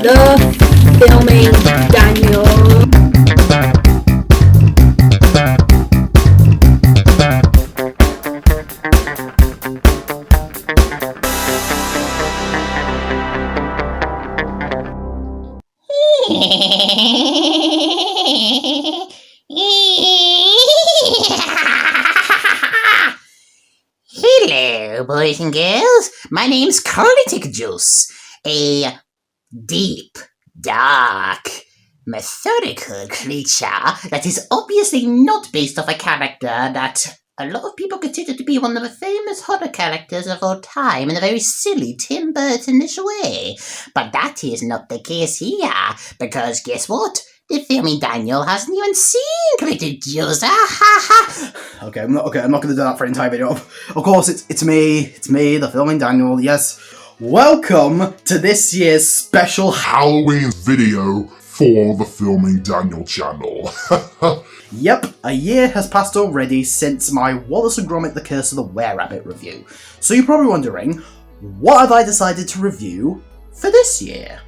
The Filming Daniel. Hello, boys and girls. My name's CriticJuice, a deep, dark, methodical creature that is obviously not based off a character that a lot of people consider to be one of the famous horror characters of all time in a very silly Tim Burton-ish way. But that is not the case here, because guess what? The Filming Daniel hasn't even seen CriticJuice. Okay, I'm not going to do that for an entire video. Of course, it's me, the Filming Daniel. Yes, welcome to this year's special Halloween video for the Filming Daniel channel. Yep, a year has passed already since my Wallace and Gromit: The Curse of the Were-Rabbit review. So you're probably wondering, what have I decided to review for this year?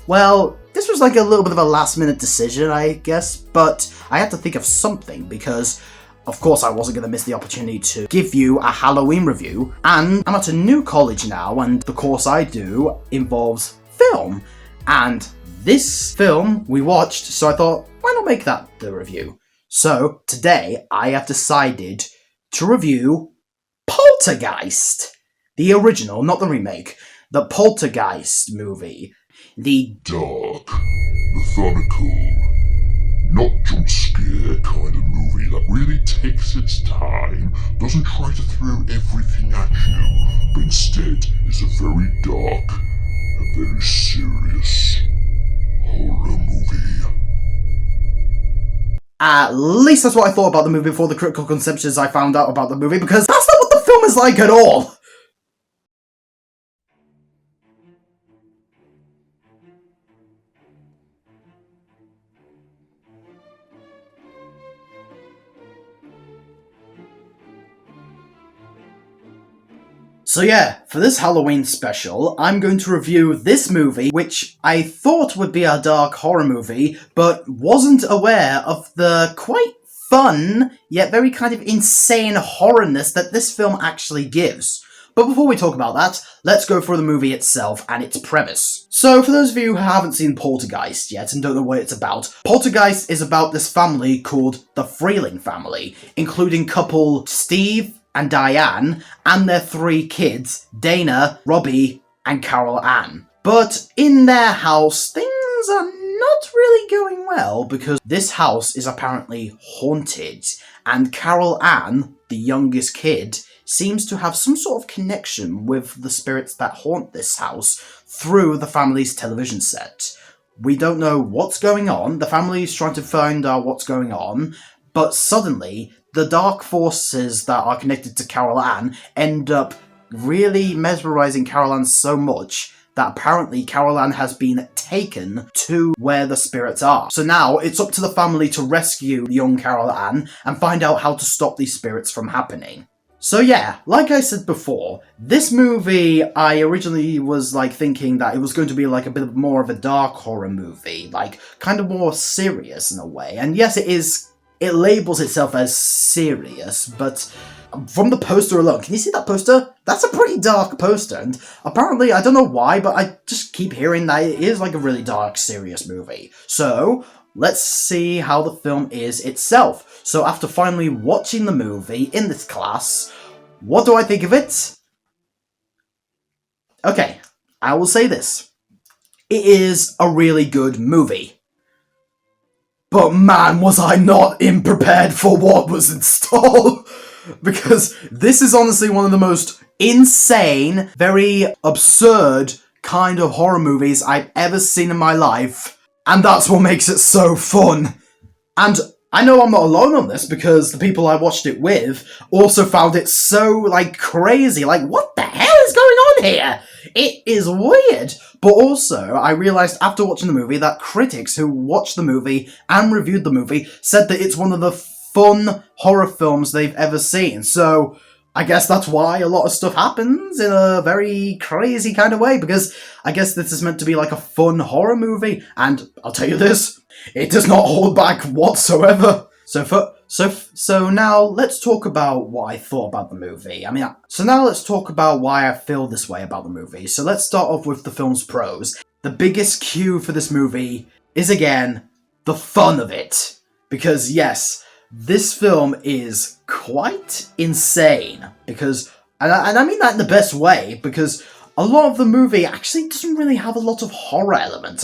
Well, this was like a little bit of a last-minute decision, I guess, but I had to think of something because, of course, I wasn't going to miss the opportunity to give you a Halloween review, and I'm at a new college now, and the course I do involves film, and this film we watched, so I thought, why not make that the review? So, today, I have decided to review Poltergeist. The original, not the remake. The Poltergeist movie. The Dark, methodical, not jump scare kind of movie that really takes its time, doesn't try to throw everything at you, but instead is a very dark and very serious horror movie. At least that's what I thought about the movie before the critical conceptions I found out about the movie, because that's not what the film is like at all! So yeah, for this Halloween special, I'm going to review this movie, which I thought would be a dark horror movie, but wasn't aware of the quite fun, yet very kind of insane horrorness that this film actually gives. But before we talk about that, let's go through the movie itself and its premise. So for those of you who haven't seen Poltergeist yet and don't know what it's about, Poltergeist is about this family called the Freeling family, including couple Steve and Diane, and their 3 kids, Dana, Robbie, and Carol Ann. But in their house, things are not really going well, because this house is apparently haunted, and Carol Ann, the youngest kid, seems to have some sort of connection with the spirits that haunt this house through the family's television set. We don't know what's going on, the family is trying to find out what's going on, but suddenly, the dark forces that are connected to Carol Ann end up really mesmerizing Carol Ann so much that apparently Carol Ann has been taken to where the spirits are. So now it's up to the family to rescue young Carol Ann and find out how to stop these spirits from happening. So yeah, like I said before, this movie, I originally was thinking that it was going to be a bit more of a dark horror movie, kind of more serious in a way. And yes, it is. It labels itself as serious, but from the poster alone, can you see that poster? That's a pretty dark poster, and apparently, I don't know why, but I just keep hearing that it is a really dark, serious movie. So, let's see how the film is itself. So after finally watching the movie in this class, what do I think of it? Okay, I will say this. It is a really good movie. But man, was I not prepared for what was in store. Because this is honestly one of the most insane, very absurd kind of horror movies I've ever seen in my life. And that's what makes it so fun. And I know I'm not alone on this, because the people I watched it with also found it so, crazy. What the hell is going on here? It is weird. But also, I realised after watching the movie that critics who watched the movie and reviewed the movie said that it's one of the fun horror films they've ever seen. So, I guess that's why a lot of stuff happens in a very crazy kind of way, because I guess this is meant to be like a fun horror movie, and I'll tell you this, it does not hold back whatsoever. So now let's talk about what I thought about the movie. So now let's talk about why I feel this way about the movie. So let's start off with the film's pros. The biggest cue for this movie is, again, the fun of it. Because yes, this film is quite insane, because, and I mean that in the best way, because a lot of the movie actually doesn't really have a lot of horror elements.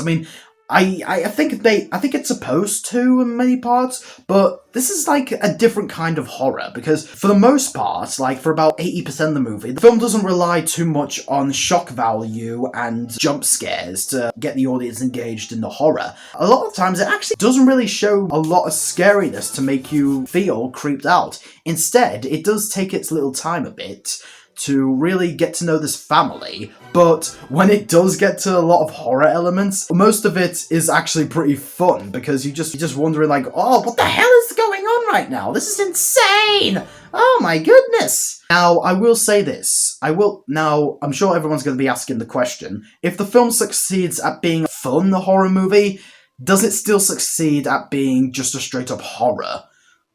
I think it's supposed to in many parts, but this is like a different kind of horror, because for the most part, like for about 80% of the movie, the film doesn't rely too much on shock value and jump scares to get the audience engaged in the horror. A lot of times it actually doesn't really show a lot of scariness to make you feel creeped out. Instead, it does take its little time a bit to really get to know this family, but when it does get to a lot of horror elements, most of it is actually pretty fun, because you're just wondering like, oh, what the hell is going on right now? This is insane! Oh my goodness! Now, I will say this. I'm sure everyone's going to be asking the question, if the film succeeds at being a fun horror movie, does it still succeed at being just a straight up horror?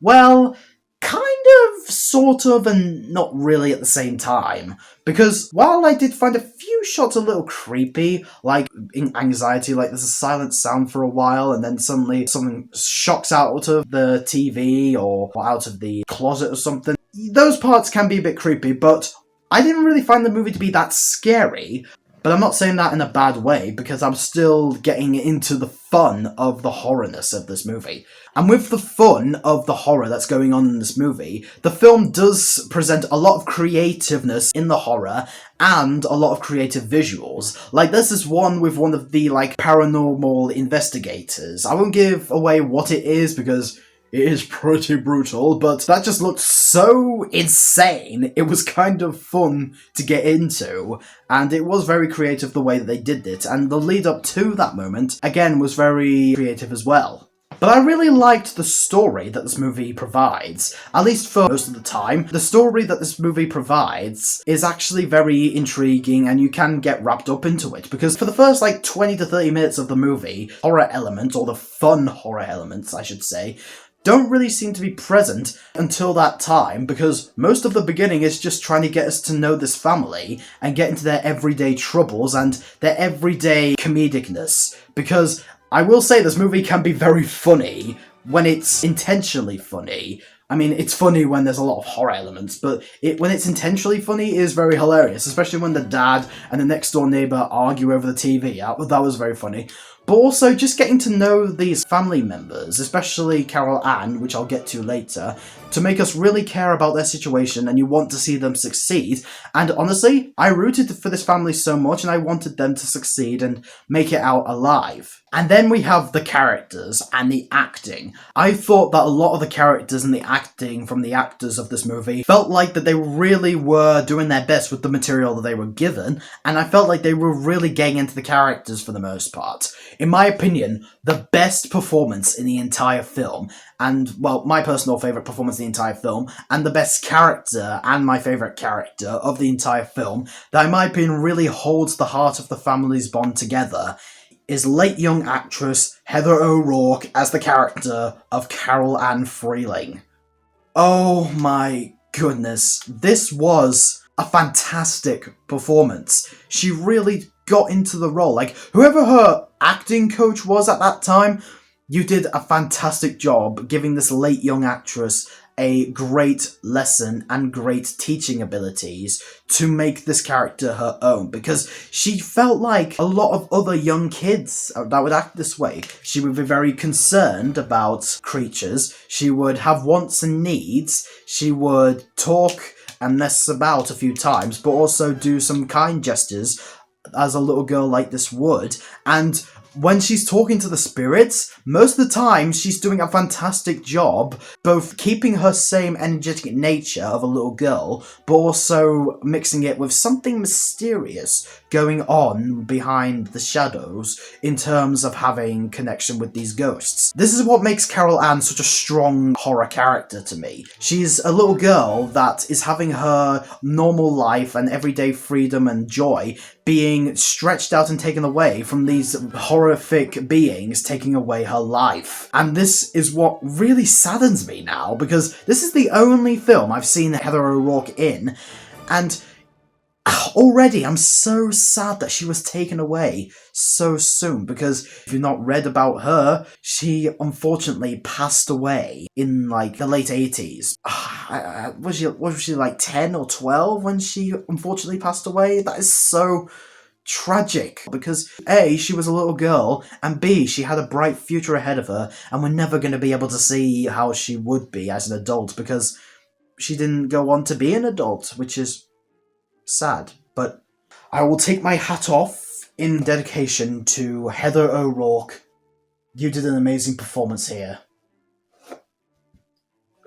Well, kind of, sort of, and not really at the same time. Because while I did find a few shots a little creepy, like in Anxiety, like there's a silent sound for a while, and then suddenly something shocks out of the TV or out of the closet or something. Those parts can be a bit creepy, but I didn't really find the movie to be that scary. But I'm not saying that in a bad way, because I'm still getting into the fun of the horrorness of this movie. And with the fun of the horror that's going on in this movie, the film does present a lot of creativeness in the horror and a lot of creative visuals. Like, this is one with one of the, like, paranormal investigators. I won't give away what it is, because it is pretty brutal, but that just looked so insane. It was kind of fun to get into, and it was very creative the way that they did it, and the lead up to that moment, again, was very creative as well. But I really liked the story that this movie provides, at least for most of the time. The story that this movie provides is actually very intriguing, and you can get wrapped up into it, because for the first like 20 to 30 minutes of the movie, horror elements, or the fun horror elements, I should say, don't really seem to be present until that time, because most of the beginning is just trying to get us to know this family and get into their everyday troubles and their everyday comedicness. Because I will say this movie can be very funny when it's intentionally funny. I mean, it's funny when there's a lot of horror elements, but when it's intentionally funny, it is very hilarious, especially when the dad and the next door neighbour argue over the TV. That was very funny. But also, just getting to know these family members, especially Carol Ann, which I'll get to later, to make us really care about their situation and you want to see them succeed. And honestly, I rooted for this family so much and I wanted them to succeed and make it out alive. And then we have the characters and the acting. I thought that a lot of the characters and the acting from the actors of this movie felt like that they really were doing their best with the material that they were given, and I felt like they were really getting into the characters for the most part. In my opinion, the best performance in the entire film, and, well, my personal favourite performance in the entire film, and the best character, and my favourite character of the entire film, that in my opinion really holds the heart of the family's bond together, is late young actress Heather O'Rourke as the character of Carol Ann Freeling. Oh my goodness, this was a fantastic performance. She really got into the role. Like, whoever her acting coach was at that time, you did a fantastic job giving this late young actress a great lesson and great teaching abilities to make this character her own, because she felt like a lot of other young kids that would act this way. She would be very concerned about creatures, she would have wants and needs, she would talk and mess about a few times, but also do some kind gestures as a little girl like this would, and when she's talking to the spirits, most of the time she's doing a fantastic job both keeping her same energetic nature of a little girl, but also mixing it with something mysterious going on behind the shadows in terms of having connection with these ghosts. This is what makes Carol Ann such a strong horror character to me. She's a little girl that is having her normal life and everyday freedom and joy being stretched out and taken away from these horrific beings taking away her life. And this is what really saddens me now, because this is the only film I've seen Heather O'Rourke in, and already I'm so sad that she was taken away so soon, because if you've not read about her, she unfortunately passed away in like the late 80s. Was she like 10 or 12 when she unfortunately passed away? That is so tragic, because A, she was a little girl, and B, she had a bright future ahead of her, and we're never going to be able to see how she would be as an adult, because she didn't go on to be an adult, which is sad. But I will take my hat off in dedication to Heather O'Rourke. You did an amazing performance here.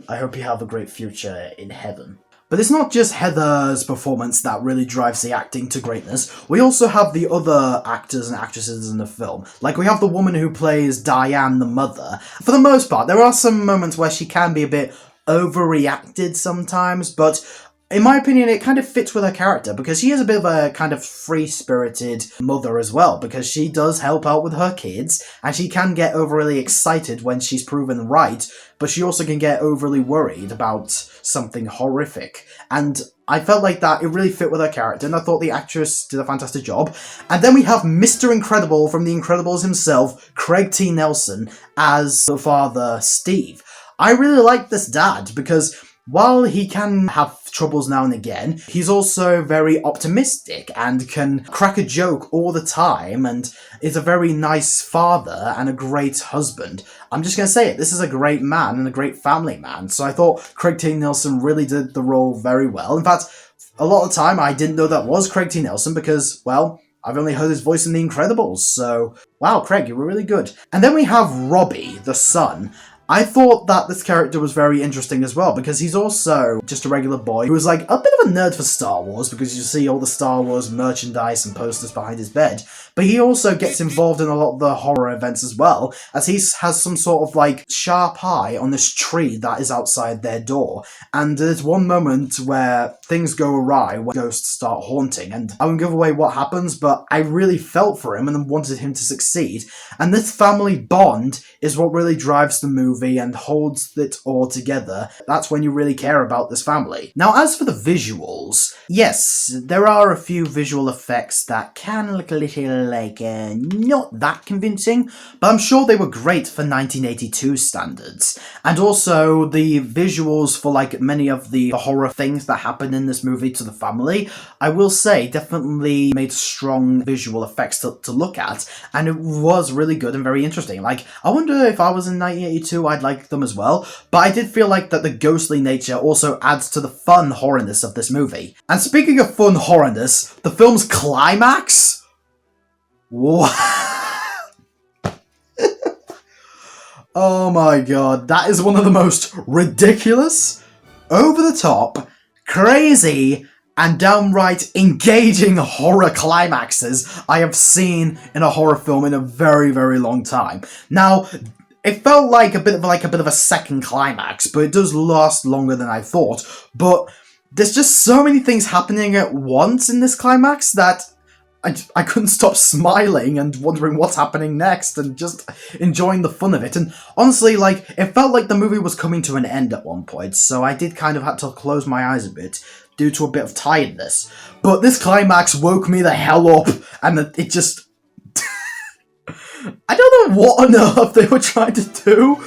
I hope you have a great future in heaven. But it's not just Heather's performance that really drives the acting to greatness. We also have the other actors and actresses in the film. Like, we have the woman who plays Diane, the mother. For the most part, there are some moments where she can be a bit overreacted sometimes, but in my opinion, it kind of fits with her character, because she is a bit of a kind of free-spirited mother as well, because she does help out with her kids, and she can get overly excited when she's proven right, but she also can get overly worried about something horrific. And I felt like that it really fit with her character, and I thought the actress did a fantastic job. And then we have Mr. Incredible from The Incredibles himself, Craig T. Nelson, as the father, Steve. I really like this dad, because while he can have troubles now and again, he's also very optimistic and can crack a joke all the time and is a very nice father and a great husband. I'm just going to say it, this is a great man and a great family man, so I thought Craig T. Nelson really did the role very well. In fact, a lot of the time I didn't know that was Craig T. Nelson because, well, I've only heard his voice in The Incredibles, so wow, Craig, you were really good. And then we have Robbie, the son. I thought that this character was very interesting as well, because he's also just a regular boy who was like a bit of a nerd for Star Wars, because you see all the Star Wars merchandise and posters behind his bed, but he also gets involved in a lot of the horror events as well, as he has some sort of like sharp eye on this tree that is outside their door, and there's one moment where things go awry when ghosts start haunting, and I won't give away what happens, but I really felt for him and wanted him to succeed, and this family bond is what really drives the movie and holds it all together. That's when you really care about this family. Now, as for the visuals, yes, there are a few visual effects that can look a little like not that convincing, but I'm sure they were great for 1982 standards. And also the visuals for like many of the horror things that happen in this movie to the family, I will say definitely made strong visual effects to look at, and it was really good and very interesting. Like, I wonder if I was in 1982 I'd like them as well, but I did feel like that the ghostly nature also adds to the fun horrorness of this movie. And speaking of fun horrorness, the film's climax? What? Oh my god, that is one of the most ridiculous, over-the-top, crazy, and downright engaging horror climaxes I have seen in a horror film in a very, very long time. Now, it felt like a bit of a second climax, but it does last longer than I thought. But there's just so many things happening at once in this climax that I couldn't stop smiling and wondering what's happening next and just enjoying the fun of it. And honestly, like, it felt like the movie was coming to an end at one point, so I did kind of have to close my eyes a bit due to a bit of tiredness. But this climax woke me the hell up, and it just... I don't know what on earth they were trying to do,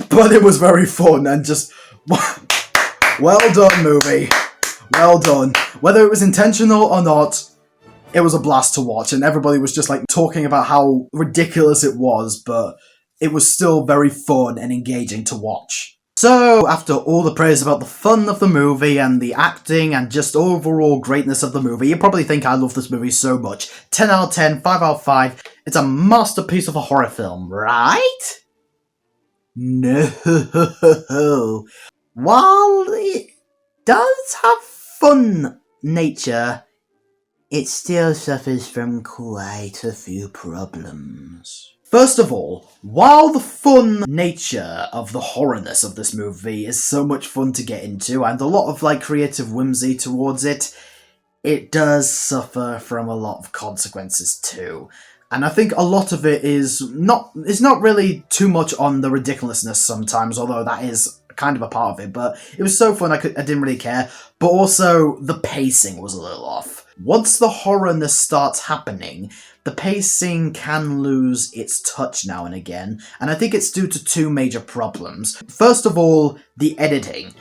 but it was very fun and just... Well done, movie. Well done. Whether it was intentional or not, it was a blast to watch, and everybody was just like talking about how ridiculous it was, but it was still very fun and engaging to watch. So, after all the praise about the fun of the movie and the acting and just overall greatness of the movie, you probably think I love this movie so much. 10 out of 10, 5 out of 5. It's a masterpiece of a horror film, right? No. While it does have fun nature, it still suffers from quite a few problems. First of all, while the fun nature of the horrorness of this movie is so much fun to get into and a lot of creative whimsy towards it, it does suffer from a lot of consequences too. And I think a lot of it is not really too much on the ridiculousness sometimes, although that is kind of a part of it, but it was so fun I didn't really care. But also, the pacing was a little off. Once the horrorness starts happening, the pacing can lose its touch now and again, and I think it's due to two major problems. First of all, the editing.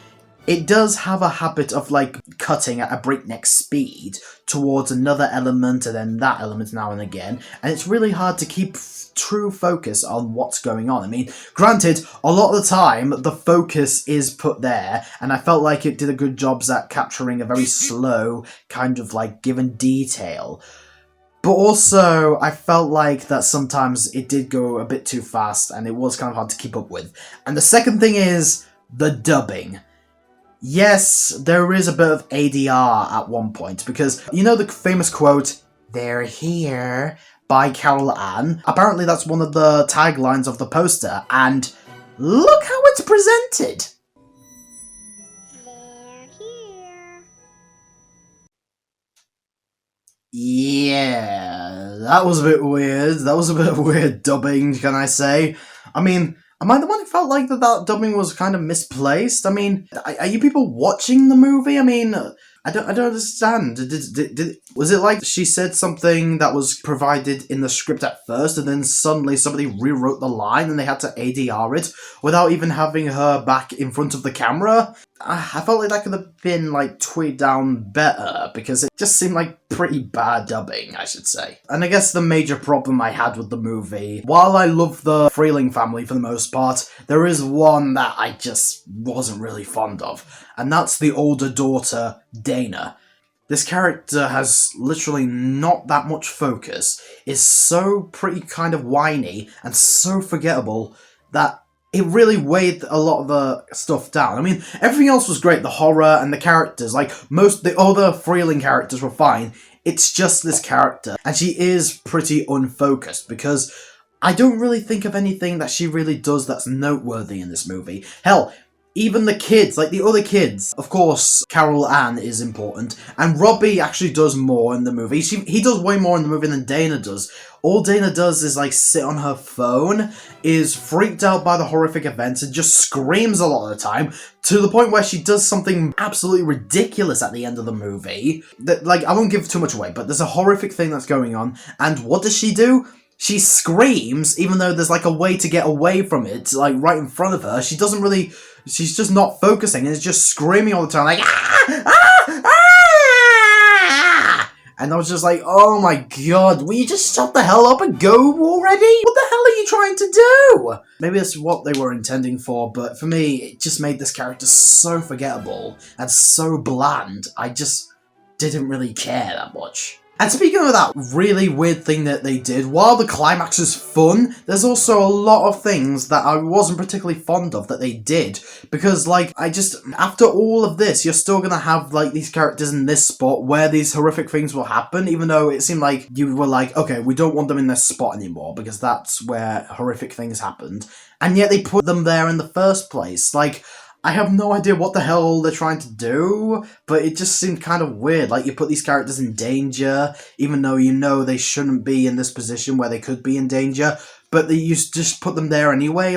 It does have a habit of cutting at a breakneck speed towards another element and then that element now and again, and it's really hard to keep true focus on what's going on. I mean, granted, a lot of the time the focus is put there, and I felt like it did a good job at capturing a very slow kind of given detail. But also, I felt like that sometimes it did go a bit too fast and it was kind of hard to keep up with. And the second thing is the dubbing. Yes, there is a bit of ADR at one point, because you know the famous quote, "They're here," by Carol Ann? Apparently that's one of the taglines of the poster, and look how it's presented! They're here. Yeah, that was a bit weird. That was a bit of weird dubbing, can I say? I mean, am I the one who felt like that dubbing was kind of misplaced? I mean, are you people watching the movie? I mean, I don't understand. Was it like she said something that was provided in the script at first, and then suddenly somebody rewrote the line and they had to ADR it without even having her back in front of the camera? I felt like that could have been tweaked down better, because it just seemed like pretty bad dubbing, I should say. And I guess the major problem I had with the movie, while I love the Freeling family for the most part, there is one that I just wasn't really fond of, and that's the older daughter, Dana. This character has literally not that much focus, is so pretty kind of whiny, and so forgettable that it really weighed a lot of the stuff down. I mean, everything else was great, the horror and the characters, most the other Freeling characters were fine. It's just this character, and she is pretty unfocused, because I don't really think of anything that she really does that's noteworthy in this movie. Hell, even the kids, the other kids. Of course, Carol Ann is important, and Robbie actually does more in the movie. He does way more in the movie than Dana does. All Dana does is sit on her phone, is freaked out by the horrific events, and just screams a lot of the time, to the point where she does something absolutely ridiculous at the end of the movie. That, I won't give too much away, but there's a horrific thing that's going on, and what does she do? She screams, even though there's a way to get away from it, right in front of her. She doesn't really, she's just not focusing, and is just screaming all the time, ah! Ah! Ah! And I was just oh my god, will you just shut the hell up and go already? What the hell are you trying to do? Maybe that's what they were intending for, but for me, it just made this character so forgettable and so bland, I just didn't really care that much. And speaking of that really weird thing that they did, while the climax is fun, there's also a lot of things that I wasn't particularly fond of that they did. Because, after all of this, you're still gonna have, these characters in this spot where these horrific things will happen, even though it seemed like you were okay, we don't want them in this spot anymore, because that's where horrific things happened. And yet they put them there in the first place. I have no idea what the hell they're trying to do, but it just seemed kind of weird. You put these characters in danger, even though you know they shouldn't be in this position where they could be in danger, but you just put them there anyway.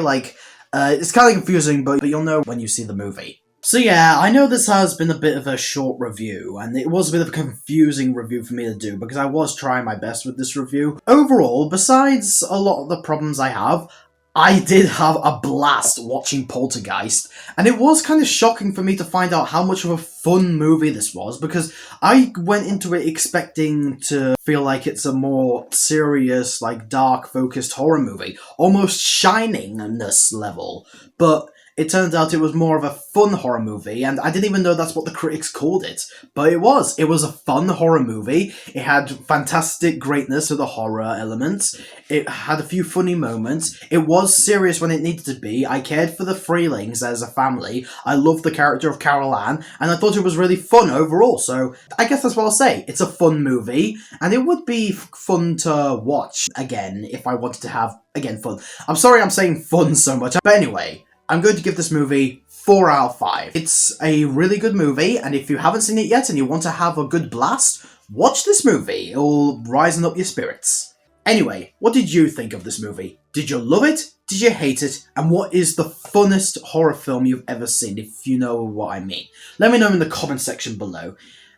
It's kind of confusing, but you'll know when you see the movie. So yeah, I know this has been a bit of a short review, and it was a bit of a confusing review for me to do, because I was trying my best with this review. Overall, besides a lot of the problems I have, I did have a blast watching Poltergeist, and it was kind of shocking for me to find out how much of a fun movie this was, because I went into it expecting to feel like it's a more serious, dark-focused horror movie, almost Shining-ness level, but It turns out it was more of a fun horror movie, and I didn't even know that's what the critics called it. But it was. It was a fun horror movie. It had fantastic greatness to the horror elements. It had a few funny moments. It was serious when it needed to be. I cared for the Freelings as a family. I loved the character of Carol Ann, and I thought it was really fun overall. So I guess that's what I'll say. It's a fun movie, and it would be fun to watch again if I wanted to have, again, fun. I'm sorry I'm saying fun so much, but anyway, I'm going to give this movie 4 out of 5. It's a really good movie, and if you haven't seen it yet and you want to have a good blast, watch this movie. It'll rise up your spirits. Anyway, what did you think of this movie? Did you love it? Did you hate it? And what is the funnest horror film you've ever seen, if you know what I mean? Let me know in the comment section below.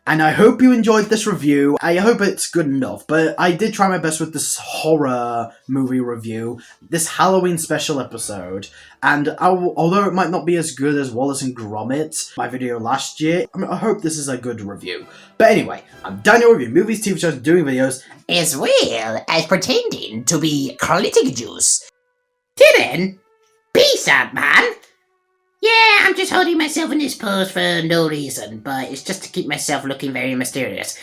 And I hope you enjoyed this review. I hope it's good enough, but I did try my best with this horror movie review, this Halloween special episode, and although it might not be as good as Wallace and Gromit, my video last year, I hope this is a good review. But anyway, I'm Daniel, reviewing movies, TV shows, and doing videos, As well as pretending to be CriticJuice. Till then, peace out, man. Yeah, I'm just holding myself in this pose for no reason, but it's just to keep myself looking very mysterious.